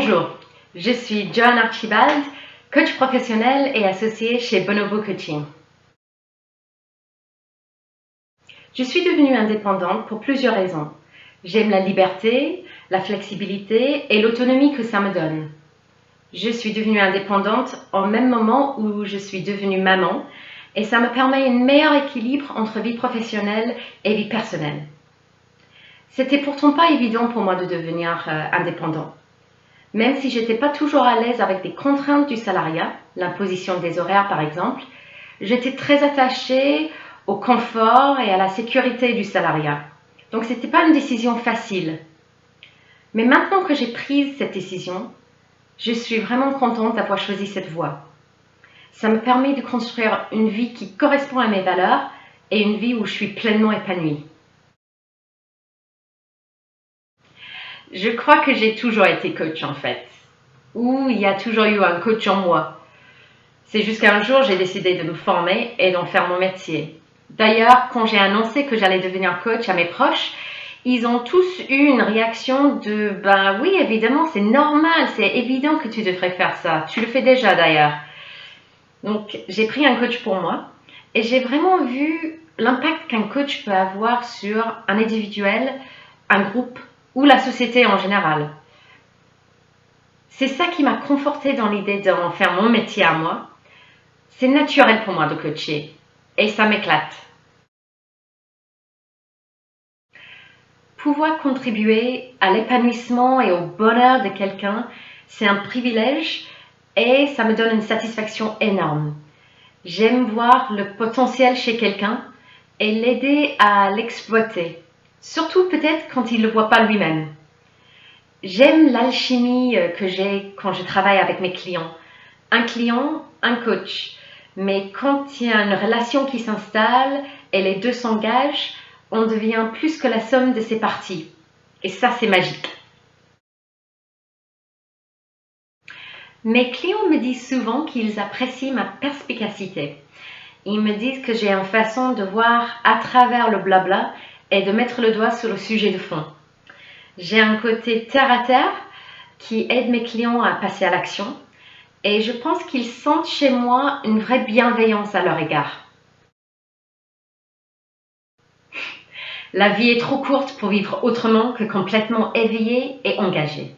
Bonjour, je suis Joanne Archibald, coach professionnel et associée chez Bonobo Coaching. Je suis devenue indépendante pour plusieurs raisons. J'aime la liberté, la flexibilité et l'autonomie que ça me donne. Je suis devenue indépendante au même moment où je suis devenue maman et ça me permet un meilleur équilibre entre vie professionnelle et vie personnelle. C'était pourtant pas évident pour moi de devenir indépendant. Même si j'étais pas toujours à l'aise avec des contraintes du salariat, l'imposition des horaires par exemple, j'étais très attachée au confort et à la sécurité du salariat. Donc c'était pas une décision facile. Mais maintenant que j'ai pris cette décision, je suis vraiment contente d'avoir choisi cette voie. Ça me permet de construire une vie qui correspond à mes valeurs et une vie où je suis pleinement épanouie. Je crois que j'ai toujours été coach en fait, ou il y a toujours eu un coach en moi. C'est jusqu'à un jour j'ai décidé de me former et d'en faire mon métier. D'ailleurs, quand j'ai annoncé que j'allais devenir coach à mes proches, ils ont tous eu une réaction de « ben oui, évidemment, c'est normal, c'est évident que tu devrais faire ça, tu le fais déjà d'ailleurs ». Donc j'ai pris un coach pour moi et j'ai vraiment vu l'impact qu'un coach peut avoir sur un individuel, un groupe ou la société en général. C'est ça qui m'a confortée dans l'idée d'en faire mon métier à moi. C'est naturel pour moi de coacher et ça m'éclate. Pouvoir contribuer à l'épanouissement et au bonheur de quelqu'un, c'est un privilège et ça me donne une satisfaction énorme. J'aime voir le potentiel chez quelqu'un et l'aider à l'exploiter, surtout peut-être quand il ne le voit pas lui-même. J'aime l'alchimie que j'ai quand je travaille avec mes clients. Un client, un coach. Mais quand il y a une relation qui s'installe et les deux s'engagent, on devient plus que la somme de ses parties. Et ça, c'est magique. Mes clients me disent souvent qu'ils apprécient ma perspicacité. Ils me disent que j'ai une façon de voir à travers le blabla et de mettre le doigt sur le sujet de fond. J'ai un côté terre à terre qui aide mes clients à passer à l'action et je pense qu'ils sentent chez moi une vraie bienveillance à leur égard. La vie est trop courte pour vivre autrement que complètement éveillée et engagée.